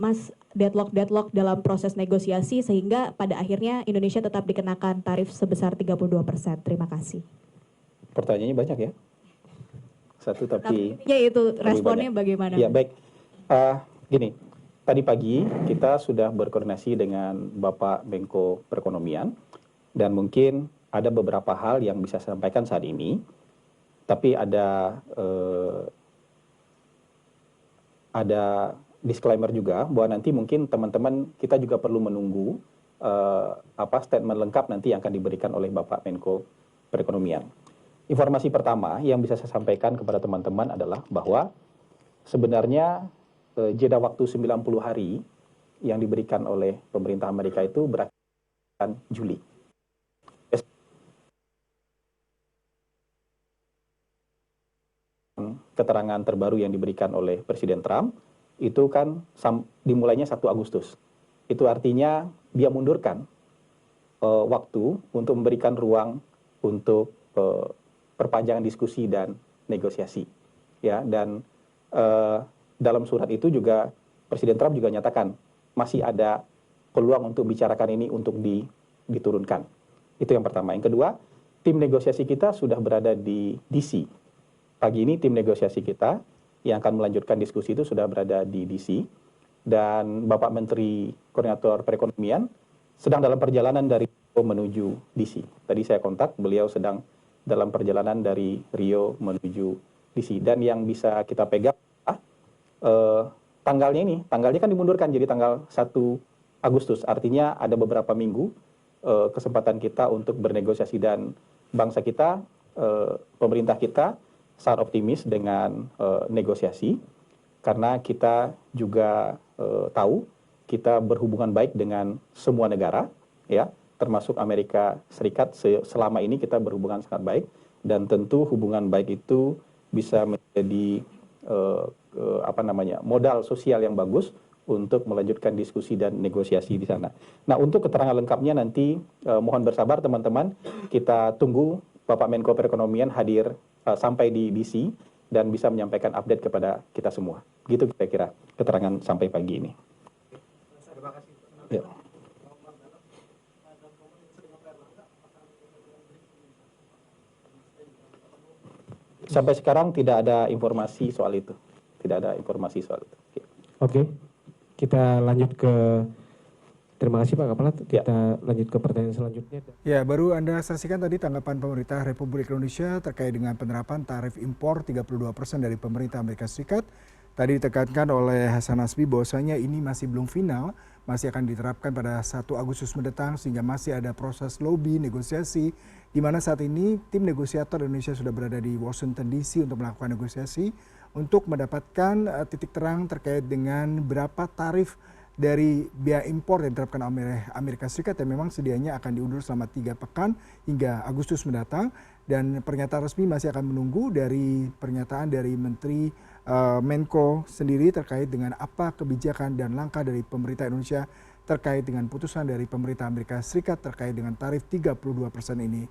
Mas deadlock dalam proses negosiasi sehingga pada akhirnya Indonesia tetap dikenakan tarif sebesar 32%. Terima kasih. Pertanyaannya banyak ya. Satu tapi ya itu responnya banyak. Bagaimana? Ya baik. Gini, tadi pagi kita sudah berkoordinasi dengan Bapak Menko Perekonomian dan mungkin ada beberapa hal yang bisa saya sampaikan saat ini. Tapi ada disclaimer juga bahwa nanti mungkin teman-teman kita juga perlu menunggu statement lengkap nanti yang akan diberikan oleh Bapak Menko Perekonomian. Informasi pertama yang bisa saya sampaikan kepada teman-teman adalah bahwa sebenarnya jeda waktu 90 hari yang diberikan oleh pemerintah Amerika itu berakhir Juli. Keterangan terbaru yang diberikan oleh Presiden Trump itu kan dimulainya 1 Agustus. Itu artinya dia mundurkan waktu untuk memberikan ruang untuk perpanjangan diskusi dan negosiasi. Ya, dan dalam surat itu juga Presiden Trump juga nyatakan masih ada peluang untuk bicarakan ini untuk diturunkan. Itu yang pertama. Yang kedua, tim negosiasi kita sudah berada di DC. Pagi ini tim negosiasi kita yang akan melanjutkan diskusi itu sudah berada di DC dan Bapak Menteri Koordinator Perekonomian sedang dalam perjalanan dari Rio menuju DC. Tadi saya kontak, beliau sedang dalam perjalanan dari Rio menuju DC dan yang bisa kita pegang tanggalnya kan dimundurkan jadi tanggal 1 Agustus. Artinya ada beberapa minggu kesempatan kita untuk bernegosiasi dan bangsa kita, pemerintah kita sangat optimis dengan negosiasi karena kita juga tahu kita berhubungan baik dengan semua negara ya termasuk Amerika Serikat. Selama ini kita berhubungan sangat baik dan tentu hubungan baik itu bisa menjadi modal sosial yang bagus untuk melanjutkan diskusi dan negosiasi di sana. Nah, untuk keterangan lengkapnya nanti mohon bersabar teman-teman, kita tunggu Bapak Menko Perekonomian hadir sampai di DC dan bisa menyampaikan update kepada kita semua. Gitu kira-kira keterangan sampai pagi ini. Terima kasih. Ya. Sampai sekarang tidak ada informasi soal itu. Tidak ada informasi soal itu. Oke. Kita lanjut ke terima kasih Pak Kepala. Kita lanjut ke pertanyaan selanjutnya. Ya, baru Anda saksikan tadi tanggapan pemerintah Republik Indonesia terkait dengan penerapan tarif impor 32% dari pemerintah Amerika Serikat. Tadi ditekankan oleh Hasan Nasbi bahwasanya ini masih belum final, masih akan diterapkan pada 1 Agustus mendatang sehingga masih ada proses lobby, negosiasi, di mana saat ini tim negosiator Indonesia sudah berada di Washington DC untuk melakukan negosiasi untuk mendapatkan titik terang terkait dengan berapa tarif dari biaya impor yang diterapkan oleh Amerika Serikat yang memang sedianya akan diundur selama 3 pekan hingga Agustus mendatang dan pernyataan resmi masih akan menunggu dari pernyataan dari Menteri Menko sendiri terkait dengan apa kebijakan dan langkah dari pemerintah Indonesia terkait dengan putusan dari pemerintah Amerika Serikat terkait dengan tarif 32% ini.